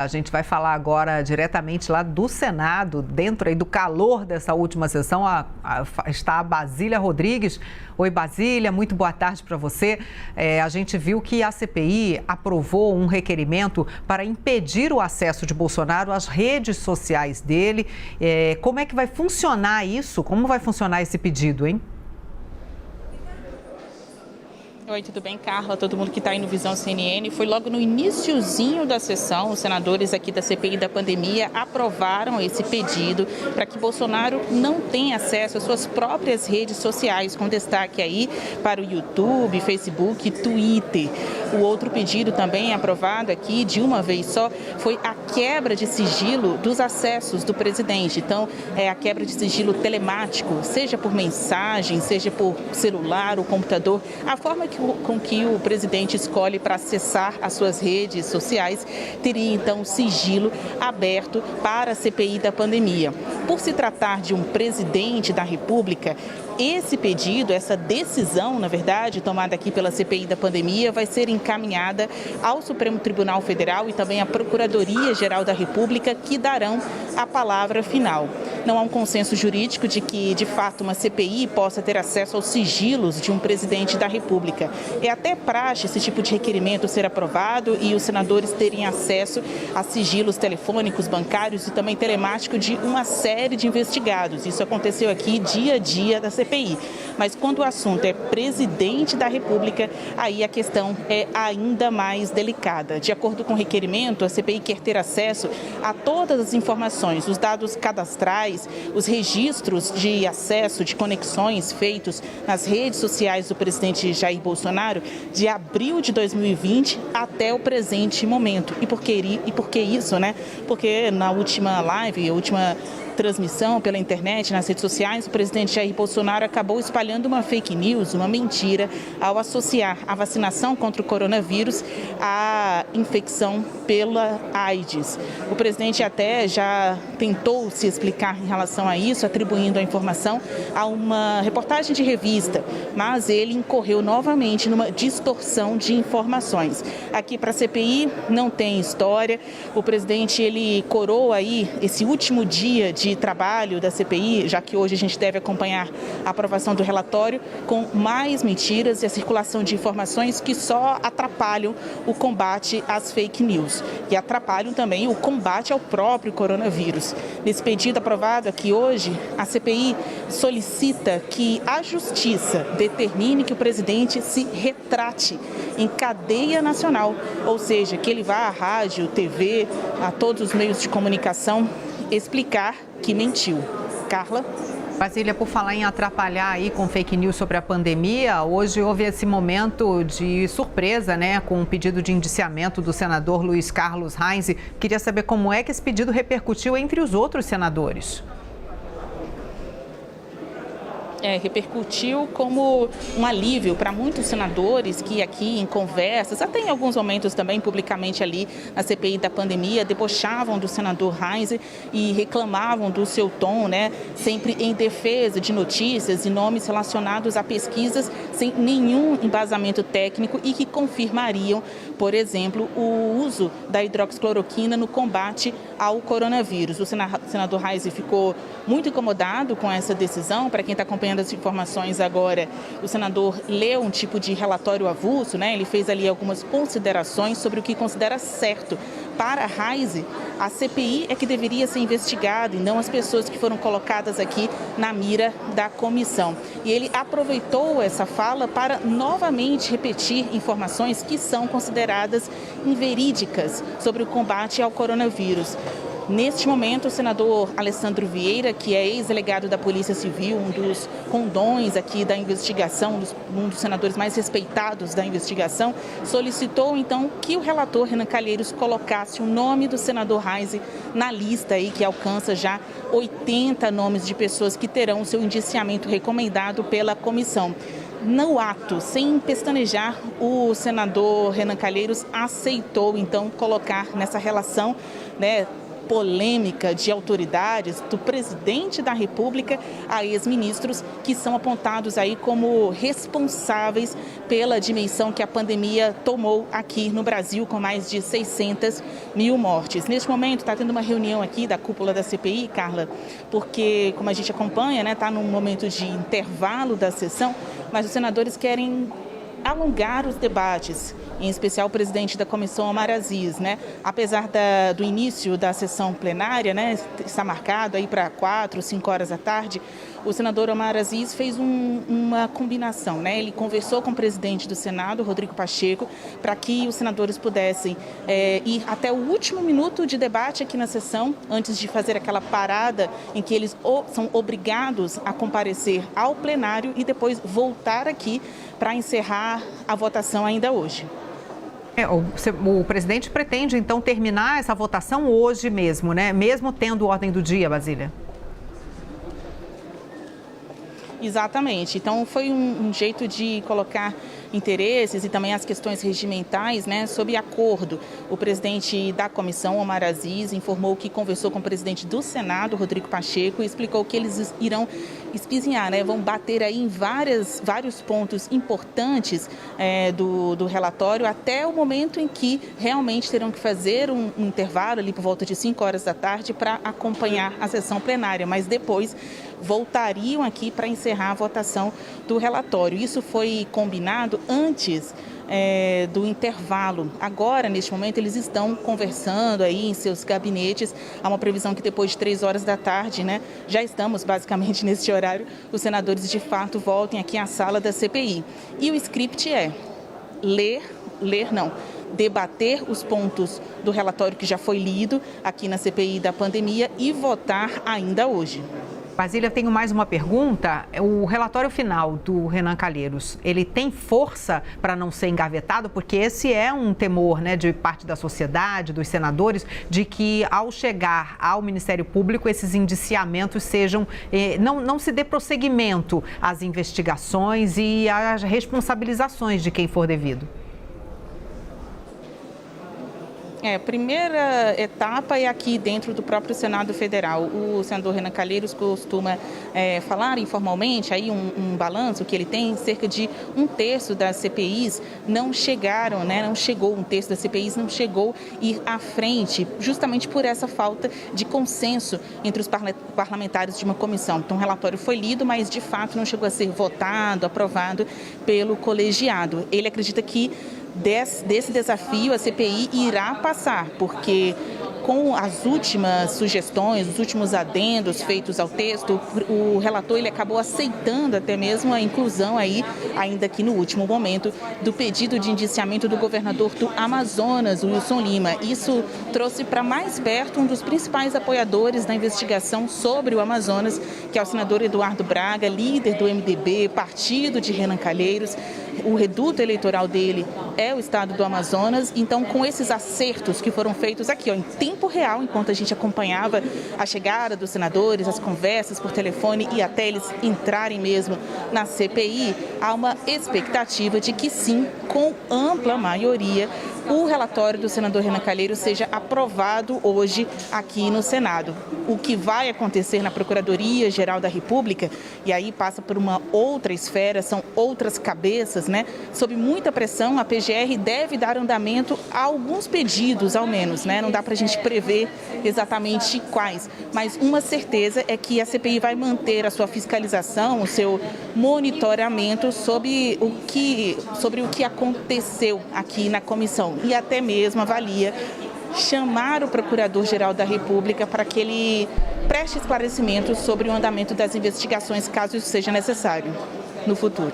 A gente vai falar agora diretamente lá do Senado, dentro aí do calor dessa última sessão, está a Basília Rodrigues. Oi, Basília, muito boa tarde para você. A gente viu que a CPI aprovou um requerimento para impedir o acesso de Bolsonaro às redes sociais dele. Como é que vai funcionar isso? Como vai funcionar esse pedido, hein? Oi, tudo bem, Carla? Todo mundo que está aí no Visão CNN. Foi logo no iniciozinho da sessão, os senadores aqui da CPI da pandemia aprovaram esse pedido para que Bolsonaro não tenha acesso às suas próprias redes sociais, com destaque aí para o YouTube, Facebook e Twitter. O outro pedido também aprovado aqui, de uma vez só, foi a quebra de sigilo dos acessos do presidente. Então, a quebra de sigilo telemático, seja por mensagem, seja por celular ou computador, a forma com que o presidente escolhe para acessar as suas redes sociais, teria então sigilo aberto para a CPI da pandemia. Por se tratar de um presidente da República, esse pedido, essa decisão, na verdade, tomada aqui pela CPI da pandemia, vai ser encaminhada ao Supremo Tribunal Federal e também à Procuradoria-Geral da República, que darão a palavra final. Não há um consenso jurídico de que, de fato, uma CPI possa ter acesso aos sigilos de um presidente da República. É até praxe esse tipo de requerimento ser aprovado e os senadores terem acesso a sigilos telefônicos, bancários e também telemáticos de uma série de investigados. Isso aconteceu aqui dia a dia da CPI. Mas quando o assunto é presidente da República, aí a questão é ainda mais delicada. De acordo com o requerimento, a CPI quer ter acesso a todas as informações, os dados cadastrais, os registros de acesso, de conexões feitos nas redes sociais do presidente Jair Bolsonaro de abril de 2020 até o presente momento. E por que isso, né? Porque na última live, a última transmissão pela internet, nas redes sociais, o presidente Jair Bolsonaro acabou espalhando uma fake news, uma mentira, ao associar a vacinação contra o coronavírus à infecção pela AIDS. O presidente até já tentou se explicar em relação a isso, atribuindo a informação a uma reportagem de revista, mas ele incorreu novamente numa distorção de informações. Aqui para a CPI não tem história, o presidente ele coroa aí esse último dia de trabalho da CPI, já que hoje a gente deve acompanhar a aprovação do relatório, com mais mentiras e a circulação de informações que só atrapalham o combate às fake news e atrapalham também o combate ao próprio coronavírus. Nesse pedido aprovado aqui hoje, a CPI solicita que a Justiça determine que o presidente se retrate em cadeia nacional, ou seja, que ele vá à rádio, TV, a todos os meios de comunicação explicar que mentiu. Carla? Basília, por falar em atrapalhar aí com fake news sobre a pandemia, hoje houve esse momento de surpresa, né, com o pedido de indiciamento do senador Luiz Carlos Reins. Queria saber como é que esse pedido repercutiu entre os outros senadores. Repercutiu como um alívio para muitos senadores que aqui em conversas, até em alguns momentos também publicamente ali na CPI da pandemia, debochavam do senador Reins e reclamavam do seu tom, né, sempre em defesa de notícias e nomes relacionados a pesquisas sem nenhum embasamento técnico e que confirmariam, por exemplo, o uso da hidroxicloroquina no combate ao coronavírus. O senador Reins ficou muito incomodado com essa decisão. Para quem está acompanhando as informações agora, o senador leu um tipo de relatório avulso, né? Ele fez ali algumas considerações sobre o que considera certo. Para Reins, a CPI é que deveria ser investigada e não as pessoas que foram colocadas aqui na mira da comissão. E ele aproveitou essa fala para novamente repetir informações que são consideradas inverídicas sobre o combate ao coronavírus. Neste momento, o senador Alessandro Vieira, que é ex-delegado da Polícia Civil, um dos condões aqui da investigação, um dos senadores mais respeitados da investigação, solicitou então que o relator Renan Calheiros colocasse o nome do senador Reins na lista aí, que alcança já 80 nomes de pessoas que terão o seu indiciamento recomendado pela comissão. No ato, sem pestanejar, o senador Renan Calheiros aceitou então colocar nessa relação, né, polêmica de autoridades, do presidente da República a ex-ministros que são apontados aí como responsáveis pela dimensão que a pandemia tomou aqui no Brasil, com mais de 600 mil mortes. Neste momento está tendo uma reunião aqui da cúpula da CPI, Carla, porque, como a gente acompanha, né, está num momento de intervalo da sessão, mas os senadores querem alongar os debates, em especial o presidente da comissão, Omar Aziz, né? Apesar do início da sessão plenária, né, está marcado aí para 4, 5 horas da tarde, o senador Omar Aziz fez uma combinação, né? Ele conversou com o presidente do Senado, Rodrigo Pacheco, para que os senadores pudessem ir até o último minuto de debate aqui na sessão, antes de fazer aquela parada em que eles são obrigados a comparecer ao plenário e depois voltar aqui para encerrar a votação ainda hoje. O presidente pretende, então, terminar essa votação hoje mesmo, né? Mesmo tendo ordem do dia, Basília? Exatamente. Então, foi um jeito de colocar interesses e também as questões regimentais, né, sob acordo. O presidente da comissão, Omar Aziz, informou que conversou com o presidente do Senado, Rodrigo Pacheco, e explicou que eles irão espizinhar, né, vão bater aí em vários pontos importantes do relatório, até o momento em que realmente terão que fazer um intervalo ali por volta de 5 horas da tarde para acompanhar a sessão plenária, mas depois voltariam aqui para encerrar a votação do relatório. Isso foi combinado antes do intervalo. Agora, neste momento, eles estão conversando aí em seus gabinetes. Há uma previsão que depois de 3 horas da tarde, né, já estamos basicamente nesse horário, os senadores de fato voltem aqui à sala da CPI. E o script é debater os pontos do relatório que já foi lido aqui na CPI da pandemia e votar ainda hoje. Basília, tenho mais uma pergunta. O relatório final do Renan Calheiros, ele tem força para não ser engavetado? Porque esse é um temor, né, de parte da sociedade, dos senadores, de que ao chegar ao Ministério Público, esses indiciamentos sejam, não se dê prosseguimento às investigações e às responsabilizações de quem for devido. A primeira etapa é aqui dentro do próprio Senado Federal. O senador Renan Calheiros costuma falar informalmente, aí um balanço que ele tem, cerca de 1/3 das CPIs não chegaram, né? Não chegou, 1/3 das CPIs não chegou a ir à frente, justamente por essa falta de consenso entre os parlamentares de uma comissão. Então, o relatório foi lido, mas de fato não chegou a ser votado, aprovado pelo colegiado. Ele acredita que desse desafio a CPI irá passar, porque com as últimas sugestões, os últimos adendos feitos ao texto, o relator ele acabou aceitando até mesmo a inclusão aí, ainda que no último momento, do pedido de indiciamento do governador do Amazonas, Wilson Lima. Isso trouxe para mais perto um dos principais apoiadores da investigação sobre o Amazonas, que é o senador Eduardo Braga, líder do MDB, partido de Renan Calheiros. O reduto eleitoral dele é o estado do Amazonas. Então, com esses acertos que foram feitos aqui, em tempo real, enquanto a gente acompanhava a chegada dos senadores, as conversas por telefone e até eles entrarem mesmo na CPI, há uma expectativa de que sim, com ampla maioria, o relatório do senador Renan Calheiros seja aprovado hoje aqui no Senado. O que vai acontecer na Procuradoria-Geral da República, e aí passa por uma outra esfera, são outras cabeças, né? Sob muita pressão, a PGR deve dar andamento a alguns pedidos, ao menos, né? Não dá para a gente prever exatamente quais, mas uma certeza é que a CPI vai manter a sua fiscalização, o seu monitoramento sobre o que aconteceu aqui na comissão. E até mesmo avalia chamar o Procurador-Geral da República para que ele preste esclarecimentos sobre o andamento das investigações, caso isso seja necessário no futuro.